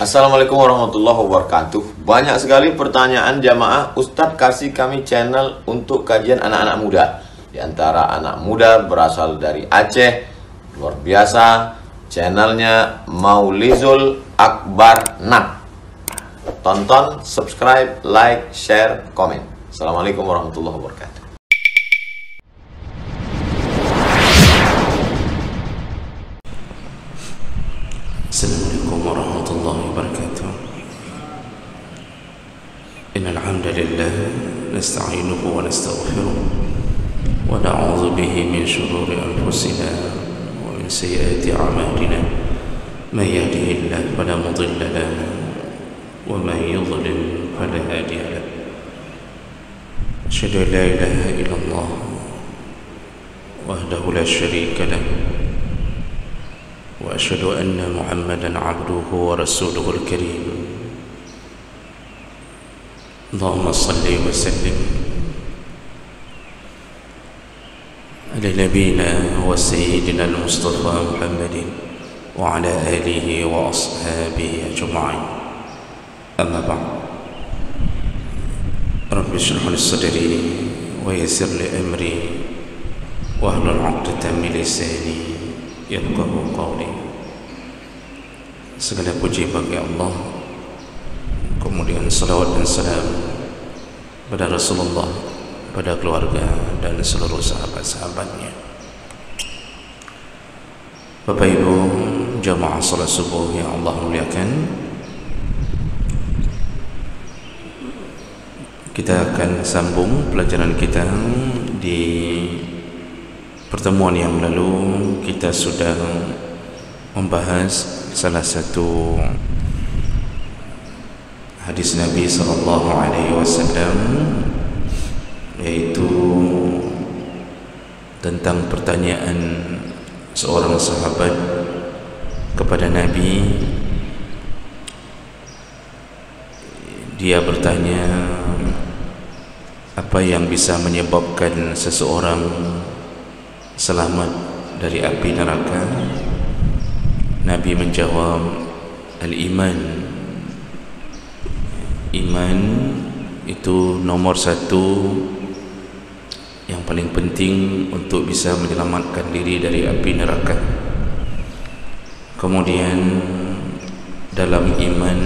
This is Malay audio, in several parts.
Assalamualaikum warahmatullahi wabarakatuh. Banyak sekali pertanyaan jamaah, Ustadz kasih kami channel untuk kajian anak-anak muda. Di antara anak muda berasal dari Aceh, luar biasa. Channelnya Maulizul Akbar Nak. Tonton, subscribe, like, share, komen. Assalamualaikum warahmatullahi wabarakatuh. Assalamualaikum warahmatullahi wabarakatuh. Innal hamdalillah nasta'inuhu wa nastaghfiruh wa na'udzu bihi min shururi anfusina wa min sayyiati a'malina. May yahdihillahu fala mudilla lahu wa may yudlil fala hadiya lahu. Asyhadu an la ilaha illallah wahdahu la syarika lahu وأشهد أن محمدًا عبده ورسوله الكريم. اللهم صل وسلم على نبينا وسيدنا المصطفى محمد وعلى آله وأصحابه أجمعين. أما بعد، رب اشرح لي صدري ويسر لي أمري واحلل عقدة من لساني yafqahu qawli. Segala puji bagi Allah, kemudian salawat dan salam pada Rasulullah, pada keluarga dan seluruh sahabat-sahabatnya. Bapak Ibu jamaah salat subuh yang Allah muliakan, kita akan sambung pelajaran kita. Di pertemuan yang lalu kita sudah membahas salah satu hadis Nabi SAW, yaitu tentang pertanyaan seorang sahabat kepada Nabi. Dia bertanya, apa yang bisa menyebabkan seseorang selamat dari api neraka? Nabi menjawab, al-iman. Iman itu nomor satu yang paling penting untuk bisa menyelamatkan diri dari api neraka. Kemudian dalam iman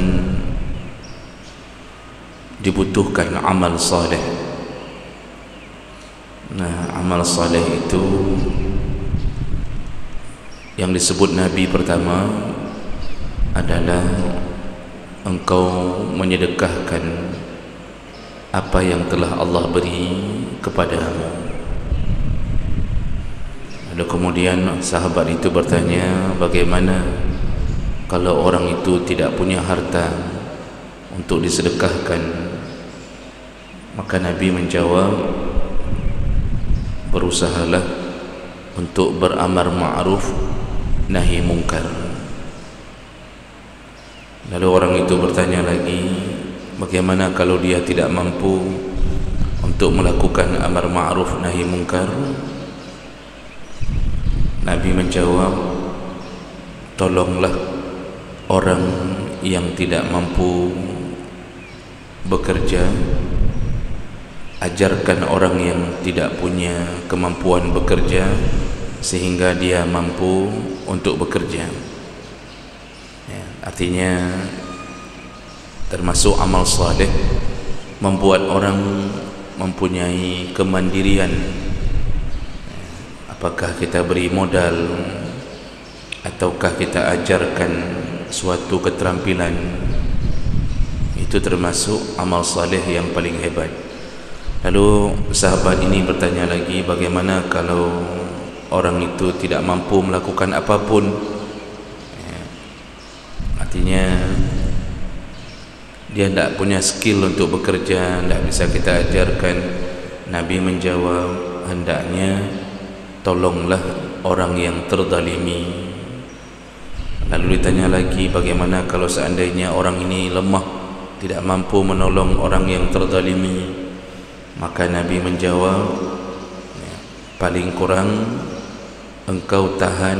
dibutuhkan amal saleh. Nah, amal saleh itu yang disebut Nabi pertama adalah engkau menyedekahkan apa yang telah Allah beri kepadamu. Lalu kemudian sahabat itu bertanya, bagaimana kalau orang itu tidak punya harta untuk disedekahkan? Maka Nabi menjawab, berusahalah untuk beramar ma'ruf nahi mungkar. Lalu orang itu bertanya lagi, bagaimana kalau dia tidak mampu untuk melakukan amar ma'ruf nahi mungkar? Nabi menjawab, tolonglah orang yang tidak mampu bekerja, ajarkan orang yang tidak punya kemampuan bekerja sehingga dia mampu untuk bekerja. Ya, artinya termasuk amal saleh membuat orang mempunyai kemandirian. Apakah kita beri modal ataukah kita ajarkan suatu keterampilan, itu termasuk amal saleh yang paling hebat. Lalu sahabat ini bertanya lagi, bagaimana kalau orang itu tidak mampu melakukan apapun? Ya, artinya dia tidak punya skill untuk bekerja, tidak bisa kita ajarkan. Nabi menjawab, hendaknya tolonglah orang yang terzalimi. Lalu ditanya lagi, bagaimana kalau seandainya orang ini lemah, tidak mampu menolong orang yang terzalimi? Maka Nabi menjawab, paling kurang engkau tahan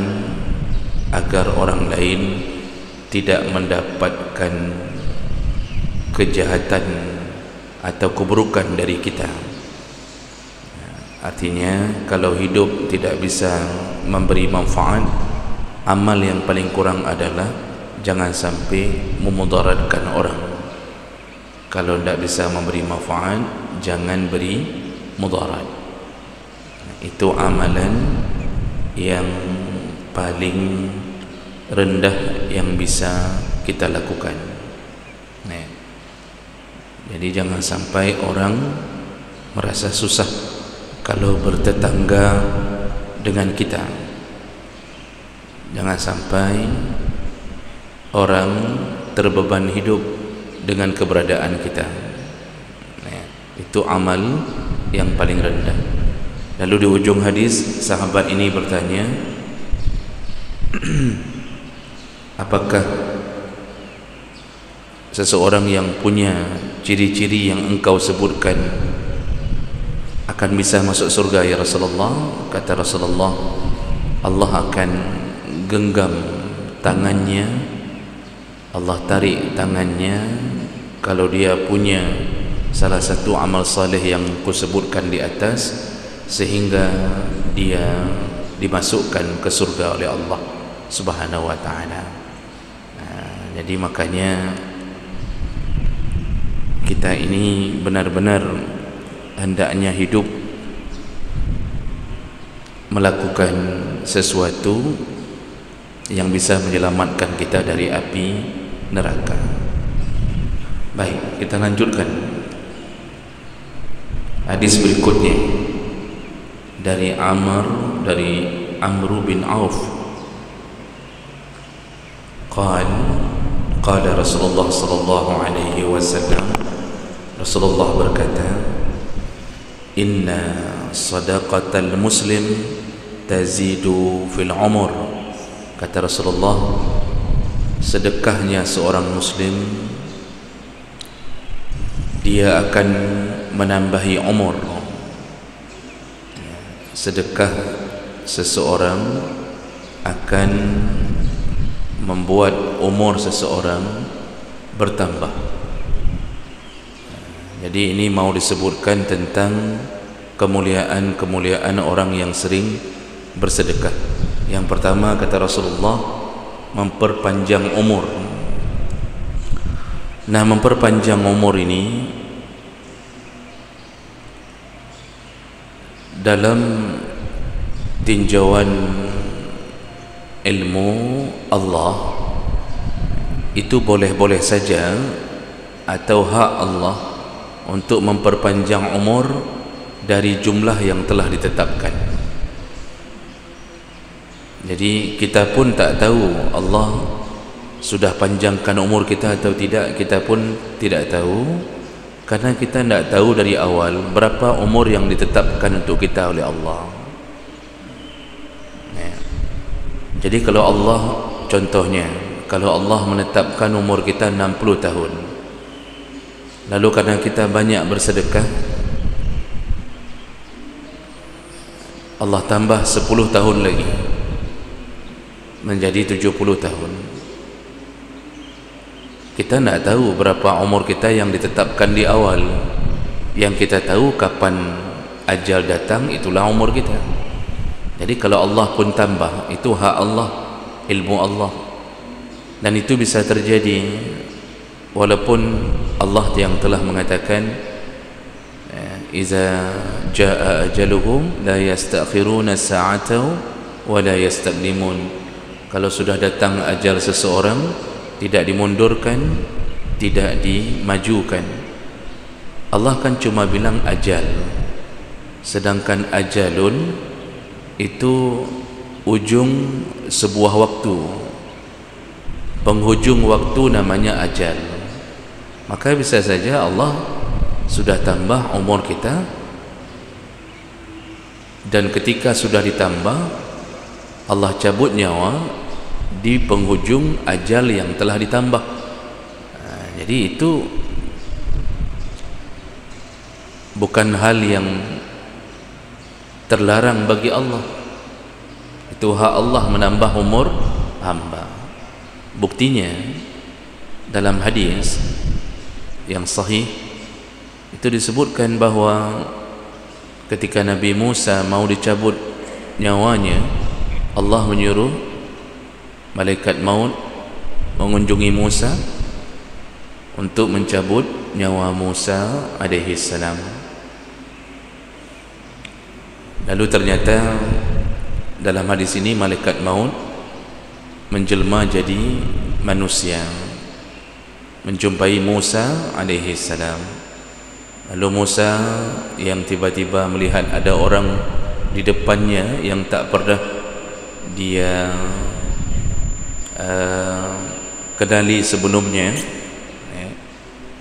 agar orang lain tidak mendapatkan kejahatan atau keburukan dari kita. Artinya kalau hidup tidak bisa memberi manfaat, amal yang paling kurang adalah jangan sampai memudaratkan orang. Kalau tidak bisa memberi manfaat, jangan beri mudarat. Itu amalan yang paling rendah yang bisa kita lakukan. Jadi jangan sampai orang merasa susah kalau bertetangga dengan kita. Jangan sampai orang terbeban hidup dengan keberadaan kita. Itu amal yang paling rendah. Lalu di ujung hadis sahabat ini bertanya, apakah seseorang yang punya ciri-ciri yang engkau sebutkan akan bisa masuk surga ya Rasulullah? Kata Rasulullah, Allah akan genggam tangannya, Allah tarik tangannya kalau dia punya salah satu amal saleh yang kusebutkan di atas, sehingga dia dimasukkan ke surga oleh Allah Subhanahu wa ta'ala. Jadi makanya kita ini benar-benar hendaknya hidup melakukan sesuatu yang bisa menyelamatkan kita dari api neraka. Baik, kita lanjutkan hadis berikutnya dari Amr bin Auf. Qala Rasulullah sallallahu alaihi wasallam, Rasulullah berkata, inna sadaqatal muslim tazidu fil umur. Kata Rasulullah, sedekahnya seorang muslim dia akan menambahi umur. Sedekah seseorang akan membuat umur seseorang bertambah. Jadi ini mau disebutkan tentang kemuliaan-kemuliaan orang yang sering bersedekah. Yang pertama kata Rasulullah, memperpanjang umur. Nah, memperpanjang umur ini dalam tinjauan ilmu Allah itu boleh-boleh saja atau hak Allah untuk memperpanjang umur dari jumlah yang telah ditetapkan. Jadi kita pun tak tahu Allah sudah panjangkan umur kita atau tidak, kita pun tidak tahu, karena kita tidak tahu dari awal berapa umur yang ditetapkan untuk kita oleh Allah. Jadi kalau Allah, contohnya kalau Allah menetapkan umur kita 60 tahun, lalu karena kita banyak bersedekah, Allah tambah 10 tahun lagi menjadi 70 tahun. Kita tidak tahu berapa umur kita yang ditetapkan di awal. Yang kita tahu kapan ajal datang, itulah umur kita. Jadi kalau Allah pun tambah, itu hak Allah, ilmu Allah, dan itu bisa terjadi walaupun Allah yang telah mengatakan iza jaa ajaluhum la yastakhiruna sa'atan wa la yastaqdimun. Kalau sudah datang ajal seseorang, tidak dimundurkan, tidak dimajukan. Allah kan cuma bilang ajal, sedangkan ajalun itu ujung sebuah waktu, penghujung waktu namanya ajal. Maka bisa saja Allah sudah tambah umur kita, dan ketika sudah ditambah Allah cabut nyawa di penghujung ajal yang telah ditambah. Jadi itu bukan hal yang terlarang bagi Allah. Itu hak Allah menambah umur hamba. Buktinya dalam hadis yang sahih itu disebutkan bahawa ketika Nabi Musa mau dicabut nyawanya, Allah menyuruh malaikat maut mengunjungi Musa untuk mencabut nyawa Musa alaihi salam. Lalu ternyata dalam hadis ini malaikat maut menjelma jadi manusia, menjumpai Musa alaihi salam. Lalu Musa yang tiba-tiba melihat ada orang di depannya yang tak pernah dia kenali sebelumnya,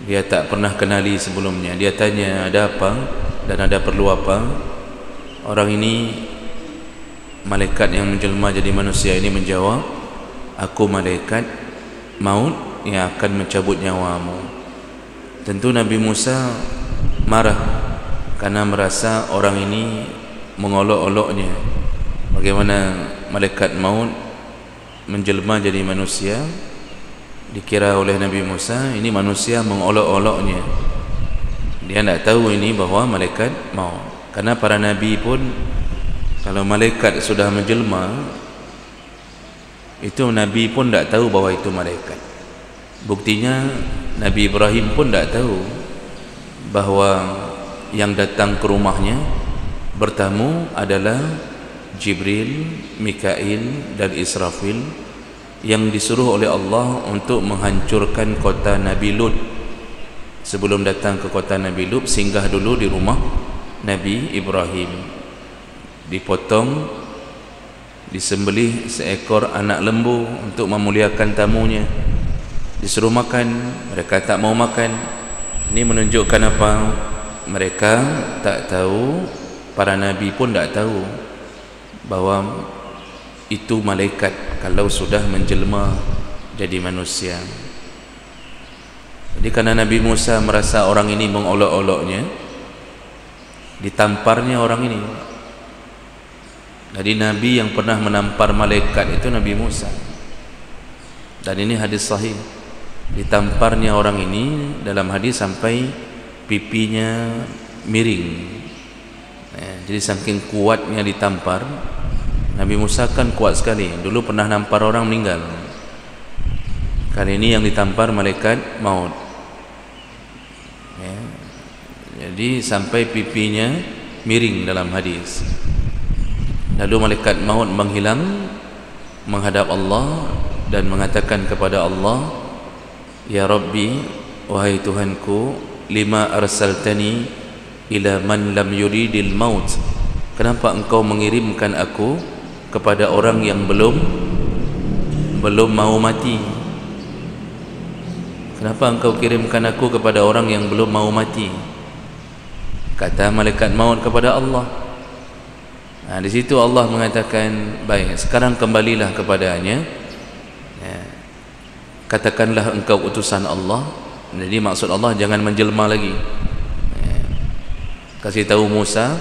dia tak pernah kenali sebelumnya. Dia tanya, ada apa dan ada perlu apa? Orang ini, malaikat yang menjelma jadi manusia ini menjawab, aku malaikat maut yang akan mencabut nyawamu. Tentu Nabi Musa marah karena merasa orang ini mengolok-oloknya. Bagaimana malaikat maut menjelma jadi manusia, dikira oleh Nabi Musa ini manusia mengolok-oloknya. Dia tidak tahu ini bahawa malaikat maut. Karena para nabi pun kalau malaikat sudah menjelma, itu nabi pun tidak tahu bahawa itu malaikat. Buktinya Nabi Ibrahim pun tidak tahu bahawa yang datang ke rumahnya bertamu adalah Jibril, Mikail dan Israfil yang disuruh oleh Allah untuk menghancurkan kota Nabi Lut. Sebelum datang ke kota Nabi Lut, singgah dulu di rumah Nabi Ibrahim. Dipotong, disembelih seekor anak lembu untuk memuliakan tamunya. Disuruh makan, mereka tak mau makan. Ini menunjukkan apa? Mereka tak tahu, para nabi pun tak tahu bahawa itu malaikat kalau sudah menjelma jadi manusia. Jadi karena Nabi Musa merasa orang ini mengolok-oloknya, ditamparnya orang ini. Jadi Nabi yang pernah menampar malaikat itu Nabi Musa. Dan ini hadis sahih. Ditamparnya orang ini dalam hadis sampai pipinya miring. Jadi saking kuatnya ditampar. Nabi Musa kan kuat sekali. Dulu pernah nampar orang meninggal. Kali ini yang ditampar malaikat maut. Jadi sampai pipinya miring dalam hadis. Lalu malaikat maut menghilang, menghadap Allah dan mengatakan kepada Allah, ya Rabbi, wahai Tuhanku, lima arsaltani ila man lam yuridil maut. Kenapa engkau mengirimkan aku kepada orang yang belum mau mati? Kenapa engkau kirimkan aku kepada orang yang belum mau mati? Kata malaikat maut kepada Allah. Nah, di situ Allah mengatakan, baik, sekarang kembalilah kepadanya. Katakanlah engkau utusan Allah. Jadi maksud Allah jangan menjelma lagi. Kasih tahu Musa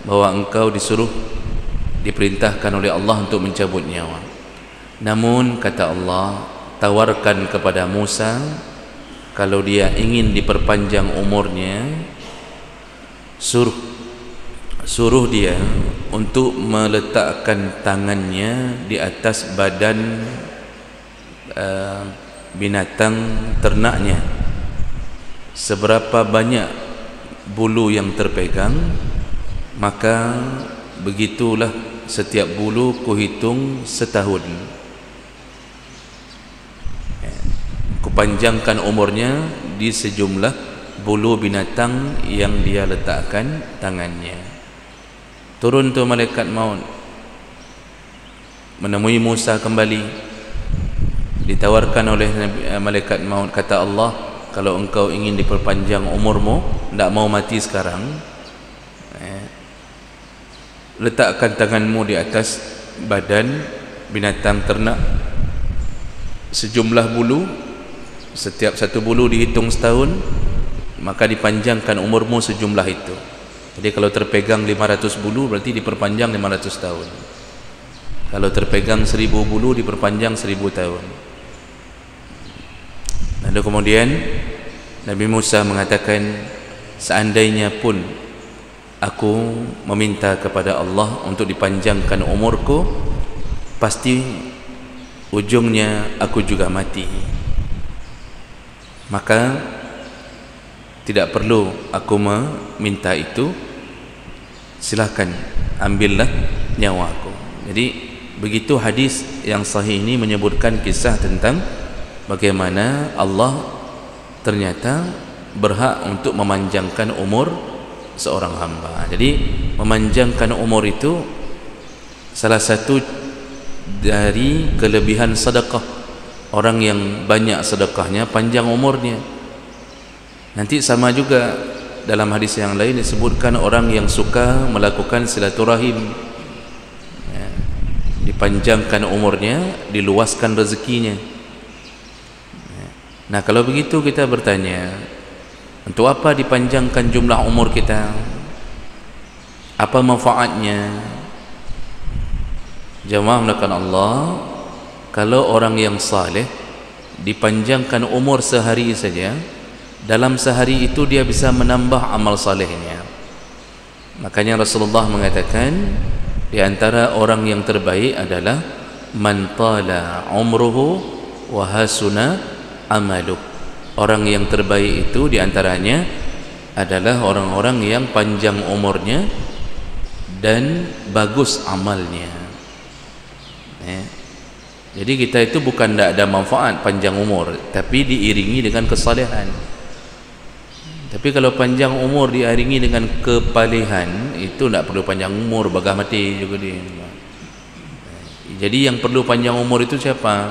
bahawa engkau diperintahkan oleh Allah untuk mencabut nyawa. Namun kata Allah, tawarkan kepada Musa kalau dia ingin diperpanjang umurnya, suruh dia untuk meletakkan tangannya di atas badan binatang ternaknya. Seberapa banyak bulu yang terpegang, maka begitulah setiap bulu kuhitung setahun. Kupanjangkan umurnya di sejumlah bulu binatang yang dia letakkan tangannya. Turun tu malaikat maut menemui Musa kembali. Ditawarkan oleh malaikat maut, kata Allah, kalau engkau ingin diperpanjang umurmu, tidak mau mati sekarang, letakkan tanganmu di atas badan binatang ternak, sejumlah bulu, setiap satu bulu dihitung setahun, maka dipanjangkan umurmu sejumlah itu. Jadi kalau terpegang 500 bulu berarti diperpanjang 500 tahun. Kalau terpegang 1000 bulu diperpanjang 1000 tahun. Lalu kemudian Nabi Musa mengatakan, seandainya pun aku meminta kepada Allah untuk dipanjangkan umurku, pasti ujungnya aku juga mati. Maka tidak perlu aku meminta itu, silakan ambillah nyawaku. Jadi begitu hadis yang sahih ini menyebutkan kisah tentang bagaimana Allah ternyata berhak untuk memanjangkan umur seorang hamba. Jadi memanjangkan umur itu salah satu dari kelebihan sedekah. Orang yang banyak sedekahnya panjang umurnya. Nanti sama juga dalam hadis yang lain disebutkan orang yang suka melakukan silaturahim, ya, dipanjangkan umurnya, diluaskan rezekinya. Nah, kalau begitu kita bertanya, untuk apa dipanjangkan jumlah umur kita? Apa manfaatnya? Jemaah melakukan Allah, kalau orang yang saleh dipanjangkan umur sehari saja, dalam sehari itu dia bisa menambah amal salehnya. Makanya Rasulullah mengatakan, di antara orang yang terbaik adalah man tala umruhu wa hasuna amaluh. Orang yang terbaik itu diantaranya adalah orang-orang yang panjang umurnya dan bagus amalnya. Jadi kita itu bukan tidak ada manfaat panjang umur, tapi diiringi dengan kesalehan. Tapi kalau panjang umur diiringi dengan kepalihan, itu tidak perlu panjang umur, bagah mati juga dia. Jadi yang perlu panjang umur itu siapa?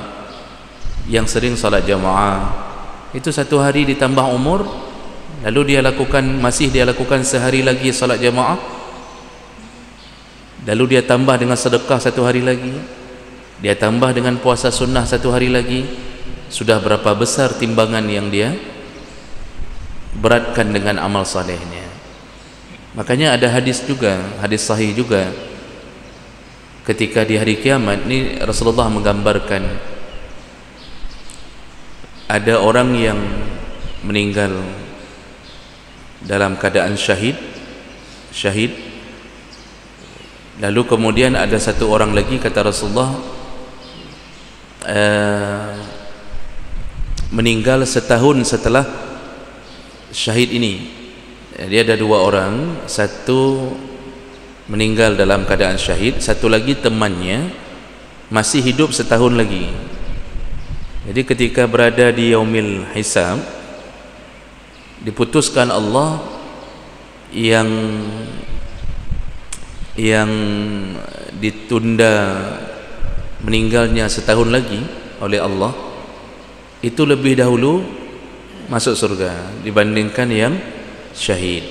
Yang sering salat jamaah. Itu satu hari ditambah umur, lalu masih dia lakukan sehari lagi salat jamaah, lalu dia tambah dengan sedekah satu hari lagi, dia tambah dengan puasa sunnah satu hari lagi, sudah berapa besar timbangan yang dia beratkan dengan amal salehnya. Makanya ada hadis juga, hadis sahih juga, ketika di hari kiamat ini Rasulullah menggambarkan ada orang yang meninggal dalam keadaan syahid, lalu kemudian ada satu orang lagi, kata Rasulullah, meninggal setahun setelah syahid ini. Dia ada dua orang, satu meninggal dalam keadaan syahid, satu lagi temannya masih hidup setahun lagi. Jadi ketika berada di yaumil hisab, diputuskan Allah yang ditunda meninggalnya setahun lagi oleh Allah itu lebih dahulu masuk surga dibandingkan yang syahid.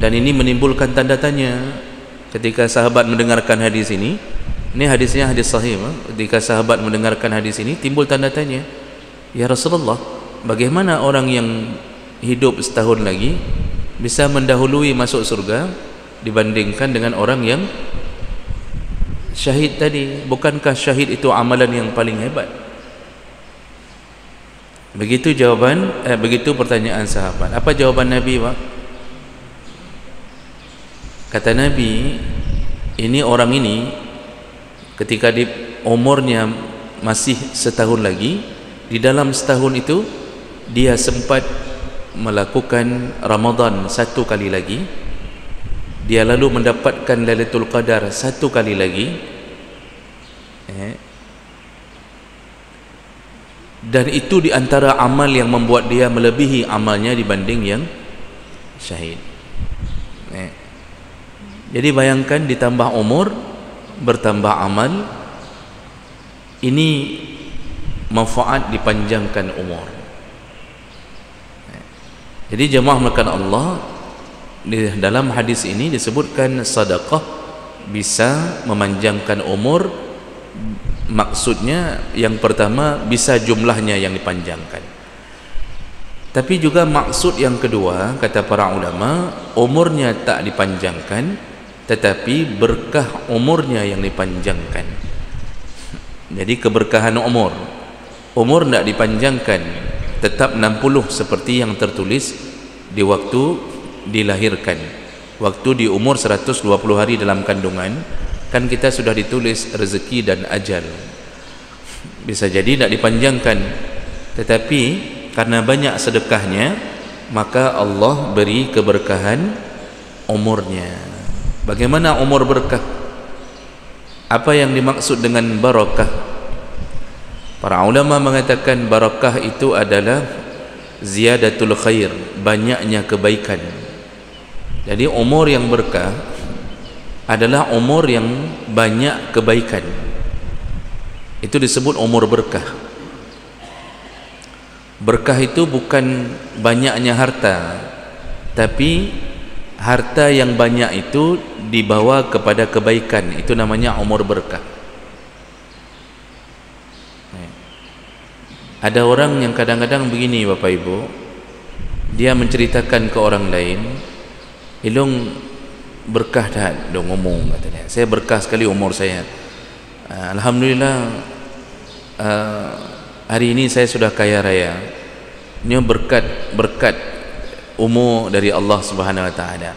Dan ini menimbulkan tanda tanya ketika sahabat mendengarkan hadis ini. Ini hadisnya hadis sahih. Ketika sahabat mendengarkan hadis ini, timbul tanda tanya, ya Rasulullah, bagaimana orang yang hidup setahun lagi bisa mendahului masuk surga dibandingkan dengan orang yang syahid tadi? Bukankah syahid itu amalan yang paling hebat? Begitu pertanyaan sahabat. Apa jawaban Nabi, Pak? Kata Nabi, ini orang ini ketika di umurnya masih setahun lagi, di dalam setahun itu dia sempat melakukan Ramadan satu kali lagi, dia lalu mendapatkan Lailatul Qadar satu kali lagi, dan itu di antara amal yang membuat dia melebihi amalnya dibanding yang syahid. Jadi bayangkan, ditambah umur, bertambah amal, ini manfaat dipanjangkan umur. Jadi jemaah melakukan Allah, di dalam hadis ini disebutkan sedekah bisa memanjangkan umur. Maksudnya yang pertama bisa jumlahnya yang dipanjangkan, tapi juga maksud yang kedua, kata para ulama, umurnya tak dipanjangkan tetapi berkah umurnya yang dipanjangkan. Jadi keberkahan umur tidak dipanjangkan tetap 60 seperti yang tertulis di waktu dilahirkan. Waktu di umur 120 hari dalam kandungan, kan kita sudah ditulis rezeki dan ajal. Bisa jadi tidak dipanjangkan, tetapi karena banyak sedekahnya, maka Allah beri keberkahan umurnya. Bagaimana umur berkah? Apa yang dimaksud dengan barakah? Para ulama mengatakan barakah itu adalah ziyadatul khair, banyaknya kebaikan. Jadi umur yang berkah adalah umur yang banyak kebaikan. Itu disebut umur berkah. Berkah itu bukan banyaknya harta, tapi harta yang banyak itu dibawa kepada kebaikan. Itu namanya umur berkah. Ada orang yang kadang-kadang begini Bapak Ibu, dia menceritakan ke orang lain, "Ilung berkah dah dong ngomong," katanya. "Saya berkah sekali umur saya. Alhamdulillah, hari ini saya sudah kaya raya." Ini berkat umur dari Allah Subhanahu Wa Taala.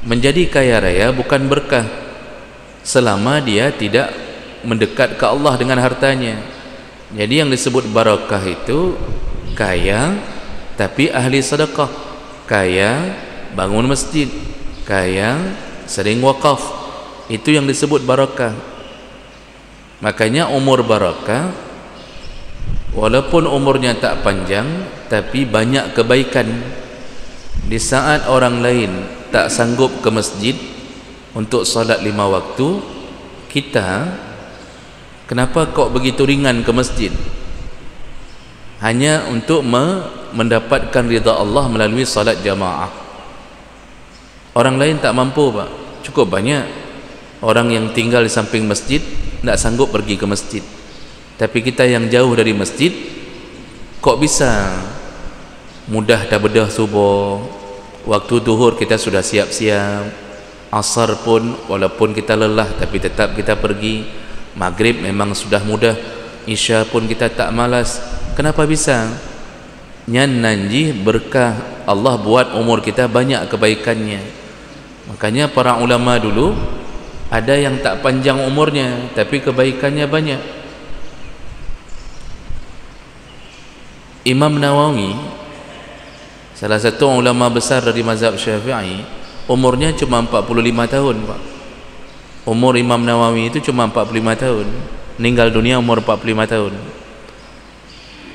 Menjadi kaya raya bukan berkah selama dia tidak mendekat ke Allah dengan hartanya. Jadi yang disebut barakah itu kaya tapi ahli sedekah, kaya bangun masjid, kaya sering wakaf. Itu yang disebut barakah. Makanya umur barakah, walaupun umurnya tak panjang tapi banyak kebaikan. Di saat orang lain tak sanggup ke masjid untuk salat 5 waktu, kita kenapa kok begitu ringan ke masjid? Hanya untuk mendapatkan ridha Allah melalui salat jamaah. Orang lain tak mampu Pak. Cukup banyak orang yang tinggal di samping masjid tak sanggup pergi ke masjid. Tapi kita yang jauh dari masjid, kok bisa mudah dah bedah subuh, waktu duhur kita sudah siap-siap, asar pun walaupun kita lelah tapi tetap kita pergi, maghrib memang sudah mudah, isya pun kita tak malas. Kenapa bisa? Nyan nanji berkah Allah buat umur kita banyak kebaikannya. Makanya para ulama dulu ada yang tak panjang umurnya tapi kebaikannya banyak. Imam Nawawi, salah satu ulama besar dari mazhab Syafi'i, umurnya cuma 45 tahun Pak. Umur Imam Nawawi itu cuma 45 tahun, meninggal dunia umur 45 tahun.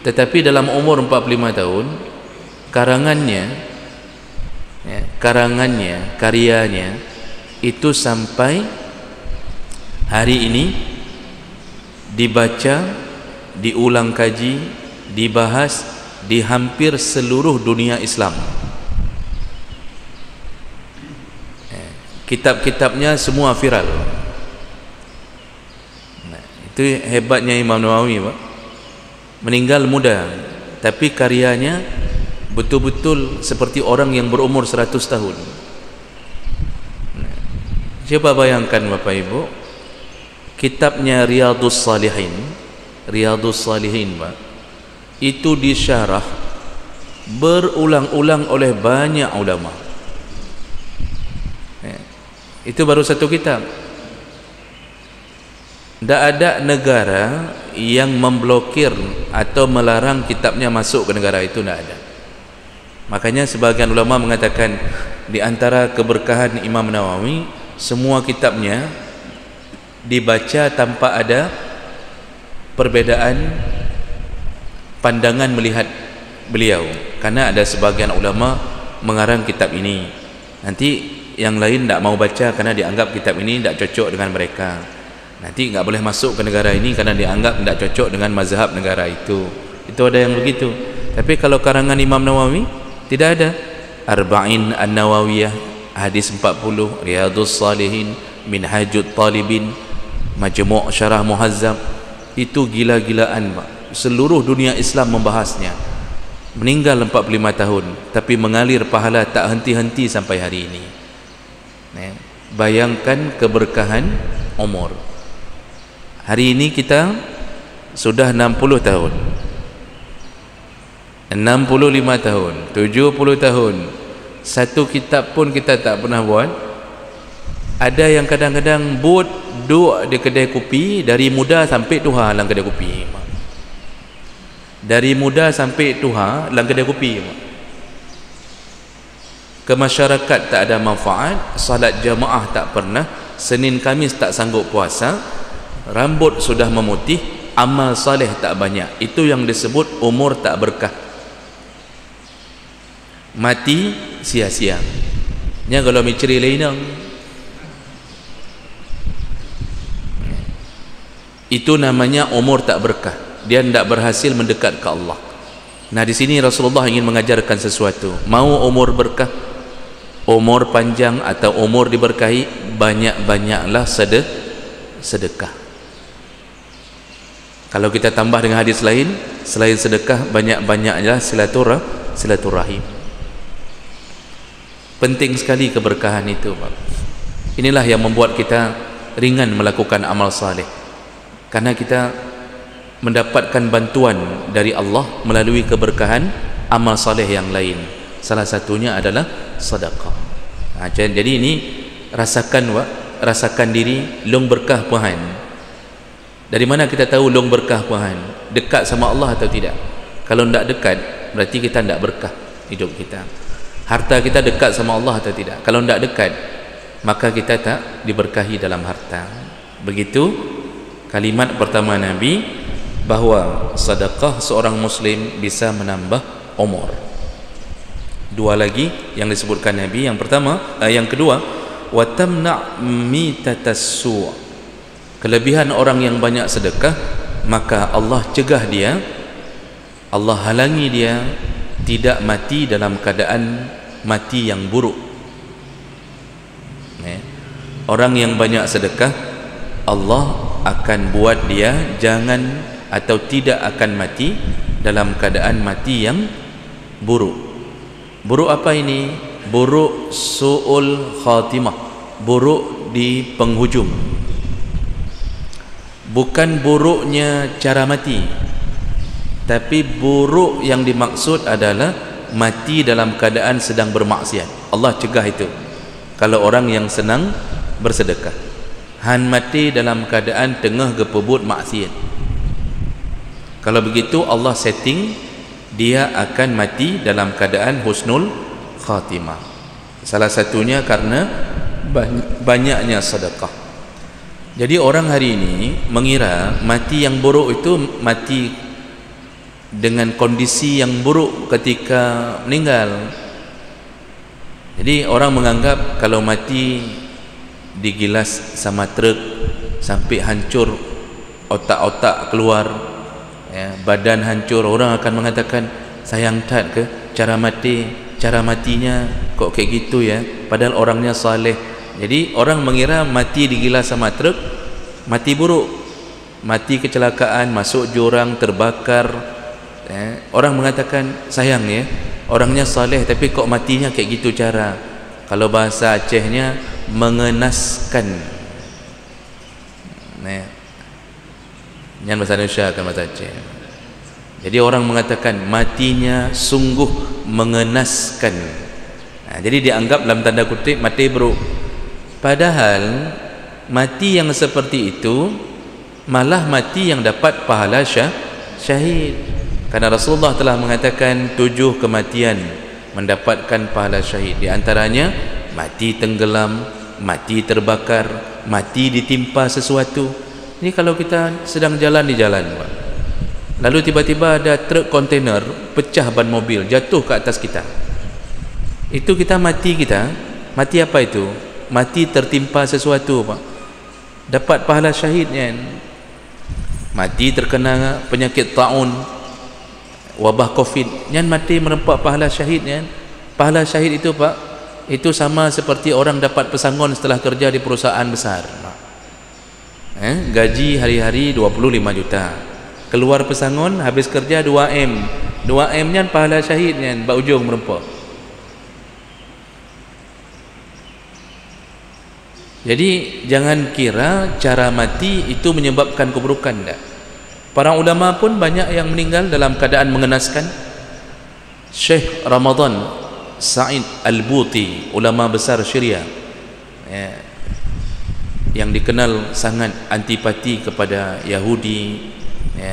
Tetapi dalam umur 45 tahun, karyanya itu sampai hari ini dibaca, diulang kaji, dibahas di hampir seluruh dunia Islam. Kitab-kitabnya semua viral. Itu hebatnya Imam Nawawi Pak. Meninggal muda tapi karyanya betul-betul seperti orang yang berumur 100 tahun. Coba bayangkan Bapak Ibu, kitabnya Riyadhus Salihin Pak, itu disyarah berulang-ulang oleh banyak ulama. Itu baru satu kitab. Tidak ada negara yang memblokir atau melarang kitabnya masuk ke negara itu, tidak ada. Makanya sebagian ulama mengatakan di antara keberkahan Imam Nawawi, semua kitabnya dibaca tanpa ada perbedaan pandangan melihat beliau, karena ada sebagian ulama mengarang kitab ini, nanti yang lain tidak mau baca karena dianggap kitab ini tidak cocok dengan mereka, nanti nggak boleh masuk ke negara ini karena dianggap tidak cocok dengan mazhab negara itu. Itu ada yang begitu. Tapi kalau karangan Imam Nawawi tidak ada. Arba'in An-Nawawiyah, hadis 40, Riyadhus Salihin, Minhajut Talibin, Majmu' Syarah Muhazzab. Itu gila-gilaan Pak. Seluruh dunia Islam membahasnya. Meninggal 45 tahun tapi mengalir pahala tak henti-henti sampai hari ini. Bayangkan keberkahan umur. Hari ini kita sudah 60 tahun. 65 tahun, 70 tahun, satu kitab pun kita tak pernah buat. Ada yang kadang-kadang duduk di kedai kopi dari muda sampai tua dalam kedai kopi. Dari muda sampai tua dalam kedai kopi. Ke masyarakat tak ada manfaat, salat jamaah tak pernah, Senin Khamis tak sanggup puasa, rambut sudah memutih, amal saleh tak banyak. Itu yang disebut umur tak berkah. Mati sia-sia. Nya kalau miceri lain, itu namanya umur tak berkah. Dia tidak berhasil mendekat ke Allah. Nah, di sini Rasulullah ingin mengajarkan sesuatu. Mau umur berkah, umur panjang atau umur diberkahi, banyak-banyaklah sedekah. Kalau kita tambah dengan hadis lain, selain sedekah, banyak-banyaklah silaturahim. Penting sekali keberkahan itu, Pak. Inilah yang membuat kita ringan melakukan amal saleh, karena kita mendapatkan bantuan dari Allah melalui keberkahan amal saleh yang lain. Salah satunya adalah sedekah. Jadi ini rasakan diri long berkah Tuhan. Dari mana kita tahu long berkah Tuhan? Dekat sama Allah atau tidak? Kalau tidak dekat, berarti kita tidak berkah hidup kita. Harta kita dekat sama Allah atau tidak? Kalau tidak dekat, maka kita tak diberkahi dalam harta. Begitu kalimat pertama Nabi, bahawa sedekah seorang muslim bisa menambah umur. Dua lagi yang disebutkan Nabi. Yang kedua, wa tamna' mitatas su'. Kelebihan orang yang banyak sedekah, maka Allah cegah dia, Allah halangi dia tidak mati dalam keadaan mati yang buruk. Orang yang banyak sedekah, Allah akan buat dia jangan atau tidak akan mati dalam keadaan mati yang buruk. Buruk apa ini? Buruk su'ul khatimah, buruk di penghujung. Bukan buruknya cara mati, tapi buruk yang dimaksud adalah mati dalam keadaan sedang bermaksiat. Allah cegah itu. Kalau orang yang senang bersedekah, han mati dalam keadaan tengah berbuat maksiat, kalau begitu Allah setting dia akan mati dalam keadaan husnul khatimah. Salah satunya karena banyaknya sedekah. Jadi orang hari ini mengira mati yang buruk itu mati dengan kondisi yang buruk ketika meninggal. Jadi orang menganggap kalau mati digilas sama truk sampai hancur, otak-otak keluar, badan hancur, orang akan mengatakan, sayang tak ke cara matinya kok kayak gitu ya, padahal orangnya saleh. Jadi orang mengira mati digilas sama truk mati buruk, mati kecelakaan, masuk jurang, terbakar. Orang mengatakan, sayang ya, orangnya saleh tapi kok matinya kayak gitu cara. Kalau bahasa Acehnya mengenaskan. Yang bahasa Indonesia kan bahasa Aceh. Jadi orang mengatakan matinya sungguh mengenaskan. Jadi dianggap dalam tanda kutip mati buruk. Padahal mati yang seperti itu malah mati yang dapat pahala syahid. Karena Rasulullah telah mengatakan 7 kematian mendapatkan pahala syahid. Di antaranya mati tenggelam, mati terbakar, mati ditimpa sesuatu. Ini kalau kita sedang jalan di jalan, Pak, lalu tiba-tiba ada truk kontainer pecah ban mobil, jatuh ke atas kita, itu kita mati apa itu? Mati tertimpa sesuatu, Pak, dapat pahala syahidnya. Mati terkena penyakit taun, wabah covid, yang mati merempak pahala syahidnya. Pahala syahid itu, Pak, itu sama seperti orang dapat pesangon setelah kerja di perusahaan besar, Pak. Gaji hari-hari 25 juta, keluar pesangon habis kerja 2M, 2M nya pahala syahidnya, bak ujung merempak. Jadi jangan kira cara mati itu menyebabkan keburukan. Para ulama pun banyak yang meninggal dalam keadaan mengenaskan. Syekh Ramadan Sa'id Al-Buti, ulama besar Syria, yang dikenal sangat antipati kepada Yahudi,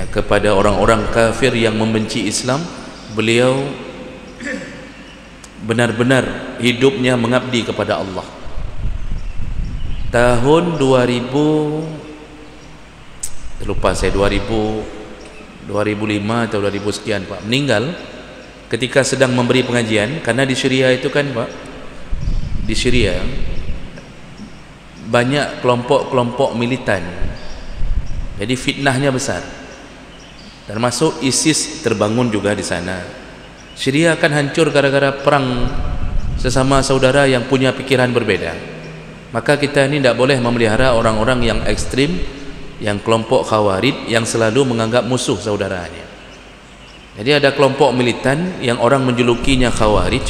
kepada orang-orang kafir yang membenci Islam. Beliau benar-benar hidupnya mengabdi kepada Allah. Tahun 2000, lupa saya, 2005 atau 2000 sekian Pak, meninggal ketika sedang memberi pengajian. Karena di Syria itu kan Pak, di Syria banyak kelompok-kelompok militan, jadi fitnahnya besar, termasuk ISIS terbangun juga di sana. Syria akan hancur gara-gara perang sesama saudara yang punya pikiran berbeda. Maka kita ini tidak boleh memelihara orang-orang yang ekstrim, yang kelompok khawarij, yang selalu menganggap musuh saudaranya. Jadi ada kelompok militan yang orang menjulukinya khawarij,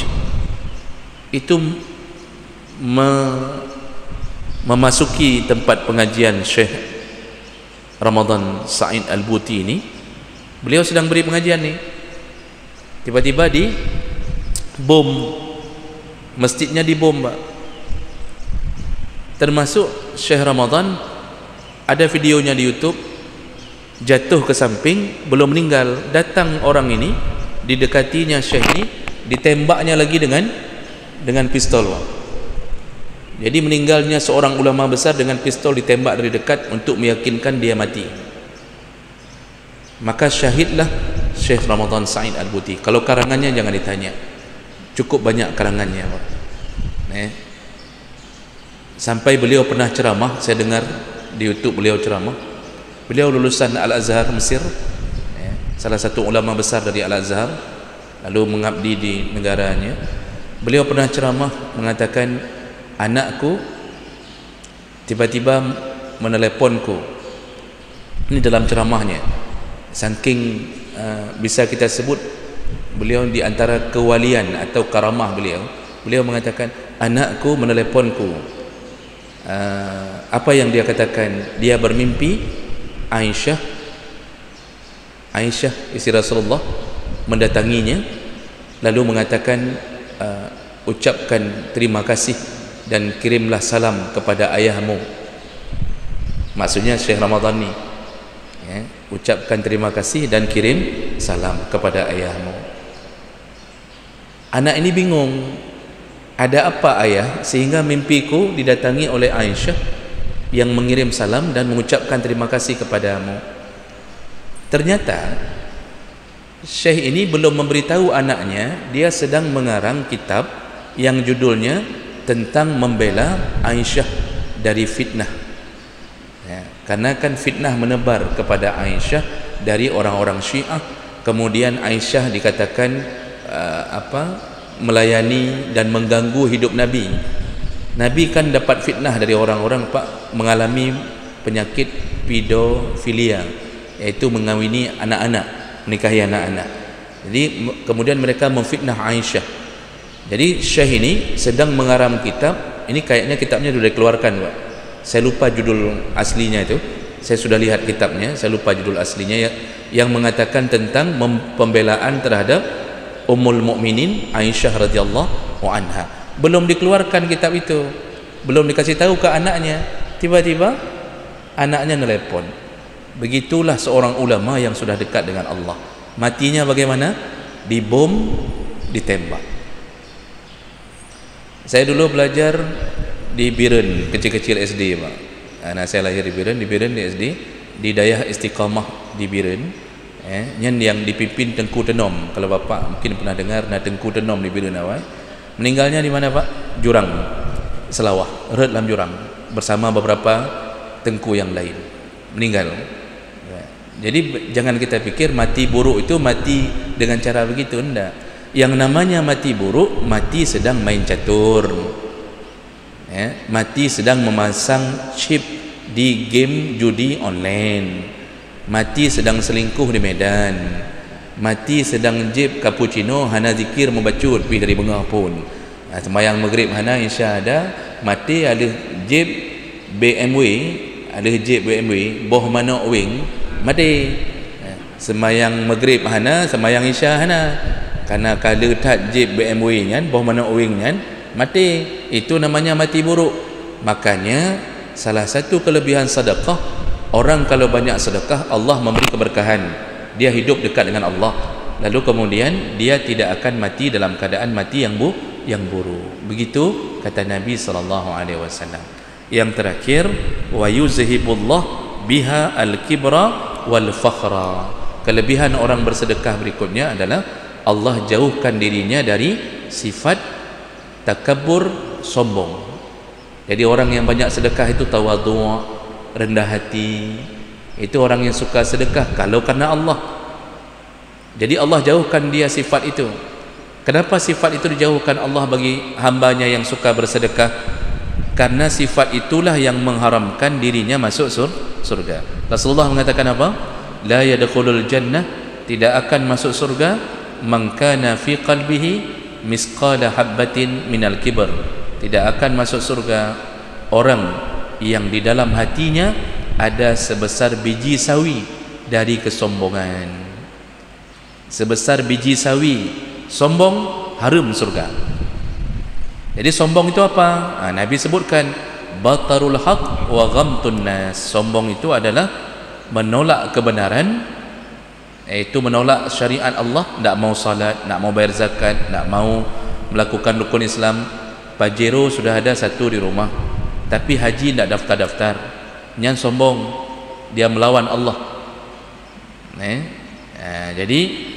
itu memasuki tempat pengajian Syekh Ramadan Sa'id Al-Buti ini. Beliau sedang beri pengajian nih, tiba-tiba di bom, masjidnya dibom Pak. Termasuk Syekh Ramadan, ada videonya di YouTube, jatuh ke samping, belum meninggal, datang orang ini, didekatinya Syekh ini, ditembaknya lagi dengan pistol Pak. Jadi meninggalnya seorang ulama besar dengan pistol ditembak dari dekat untuk meyakinkan dia mati. Maka syahidlah Syekh Ramadan Sa'id Al-Buti. Kalau karangannya jangan ditanya, cukup banyak karangannya Pak. Sampai beliau pernah ceramah, saya dengar di YouTube beliau ceramah. Beliau lulusan Al-Azhar Mesir, salah satu ulama besar dari Al-Azhar, lalu mengabdi di negaranya. Beliau pernah ceramah mengatakan, anakku tiba-tiba meneleponku. Ini dalam ceramahnya, saking bisa kita sebut beliau di antara kewalian atau karamah beliau. Beliau mengatakan, anakku meneleponku. Apa yang dia katakan? Dia bermimpi Aisyah istri Rasulullah mendatanginya, lalu mengatakan, ucapkan terima kasih dan kirimlah salam kepada ayahmu. Maksudnya Syekh Ramadan ni, ucapkan terima kasih dan kirim salam kepada ayahmu. Anak ini bingung, ada apa ayah sehingga mimpiku didatangi oleh Aisyah yang mengirim salam dan mengucapkan terima kasih kepadamu. Ternyata Syekh ini belum memberitahu anaknya dia sedang mengarang kitab yang judulnya tentang membela Aisyah dari fitnah. Karena kan fitnah menebar kepada Aisyah dari orang-orang Syiah. Kemudian Aisyah dikatakan melayani dan mengganggu hidup Nabi. Nabi kan dapat fitnah dari orang-orang Pak, mengalami penyakit pedofilia, yaitu mengawini anak-anak, menikahi anak-anak. Jadi kemudian mereka memfitnah Aisyah. Jadi Syekh ini sedang mengarang kitab. Ini kayaknya kitabnya sudah dikeluarkan Pak, saya lupa judul aslinya itu. Saya sudah lihat kitabnya, saya lupa judul aslinya, yang mengatakan tentang pembelaan terhadap Ummul Mukminin Aisyah radhiyallahu anha. Belum dikeluarkan kitab itu, belum dikasih tahu ke anaknya, tiba-tiba anaknya nelpon. Begitulah seorang ulama yang sudah dekat dengan Allah. Matinya bagaimana? Dibom, ditembak. Saya dulu belajar di Biren, kecil-kecil SD Pak. Anak saya lahir di Biren di SD, di Dayah Istiqamah di Biren. Yang dipimpin Tengku Tenom. Kalau Bapak mungkin pernah dengar, Tengku Tenom di Biren awal. Meninggalnya di mana Pak? Jurang Selawah, red dalam jurang bersama beberapa tengku yang lain. Meninggal. Jadi jangan kita pikir mati buruk itu mati dengan cara begitu, enggak. Yang namanya mati buruk, mati sedang main catur, mati sedang memasang chip di game judi online, mati sedang selingkuh di Medan, mati sedang jib cappuccino hana zikir membacut pi dari bengah pun. Sembahyang maghrib hana insya ada, mati ada jib BMW, ada jib BMW boh mana wing mati. Sembahyang maghrib hana, sembahyang isya hana. Karena kalau tak jeep BMW kan, boh mana uing kan, mati. Itu namanya mati buruk. Makanya salah satu kelebihan sedekah, orang kalau banyak sedekah, Allah memberi keberkahan. Dia hidup dekat dengan Allah. Lalu kemudian dia tidak akan mati dalam keadaan mati yang buruk. Begitu kata Nabi SAW. Yang terakhir, wa yuzhibullah biha al-kibra wal fakhra. Kelebihan orang bersedekah berikutnya adalah Allah jauhkan dirinya dari sifat takabur, sombong. Jadi orang yang banyak sedekah itu tawadhu', rendah hati. Itu orang yang suka sedekah kalau karena Allah. Jadi Allah jauhkan dia sifat itu. Kenapa sifat itu dijauhkan Allah bagi hambanya yang suka bersedekah? Karena sifat itulah yang mengharamkan dirinya masuk surga. Rasulullah mengatakan apa? La yadkhulul jannah, tidak akan masuk surga man kana fi qalbihi misqala habbatin minal kibr. Tidak akan masuk surga orang yang di dalam hatinya ada sebesar biji sawi dari kesombongan. Sebesar biji sawi sombong, harum surga. Jadi sombong itu apa? Nabi sebutkan batarul haq wa ghamtun nas. Sombong itu adalah menolak kebenaran, iaitu menolak syariat Allah, tak mau salat, tak mau bayar zakat, tak mau melakukan rukun Islam. Pajero sudah ada satu di rumah, tapi haji tak daftar-daftar. Nyan sombong, dia melawan Allah. Jadi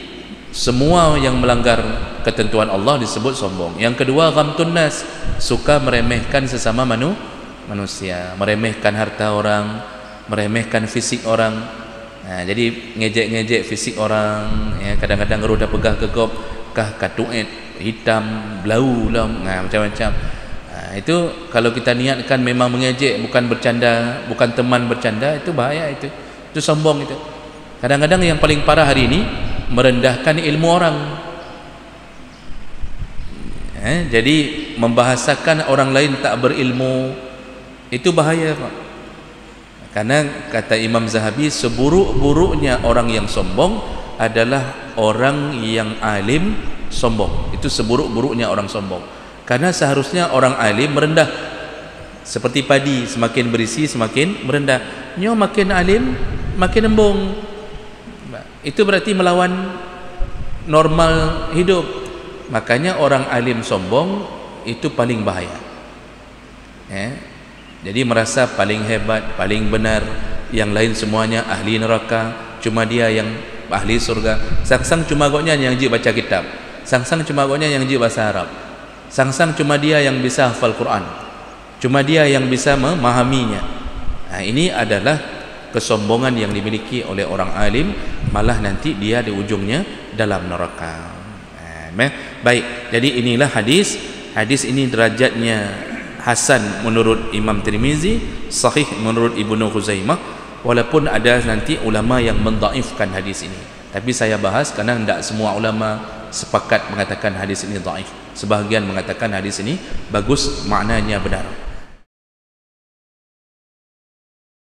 semua yang melanggar ketentuan Allah disebut sombong. Yang kedua, ghamtun nas, suka meremehkan sesama manusia, meremehkan harta orang, meremehkan fisik orang. Jadi ngejek-ngejek fisik orang, ya, kadang-kadang roda pegah kegop kah katuet hitam blau lah, macam-macam. Itu kalau kita niatkan memang mengejek, bukan bercanda, bukan teman bercanda, itu bahaya. Itu sombong. Itu kadang-kadang yang paling parah hari ini merendahkan ilmu orang. Jadi membahasakan orang lain tak berilmu, itu bahaya, Pak. Karena kata Imam Zahabi, seburuk-buruknya orang yang sombong adalah orang yang alim sombong. Itu seburuk-buruknya orang sombong. Karena seharusnya orang alim merendah. Seperti padi, semakin berisi semakin merendah. Nyo makin alim makin embung. Itu berarti melawan normal hidup. Makanya orang alim sombong itu paling bahaya. Jadi merasa paling hebat, paling benar, yang lain semuanya ahli neraka, cuma dia yang ahli surga. Sang-sang cuma agaknya yang baca kitab, sang-sang cuma agaknya yang bahasa Arab, sang-sang cuma dia yang bisa hafal Quran, cuma dia yang bisa memahaminya. Ini adalah kesombongan yang dimiliki oleh orang alim, malah nanti dia di ujungnya dalam neraka. Baik, jadi inilah hadis. Hadis ini derajatnya hasan menurut Imam Tirmizi, sahih menurut Ibnu Khuzaimah, walaupun ada nanti ulama yang mendhaifkan hadis ini. Tapi saya bahas karena tidak semua ulama sepakat mengatakan hadis ini dhaif. Sebahagian mengatakan hadis ini bagus, maknanya benar.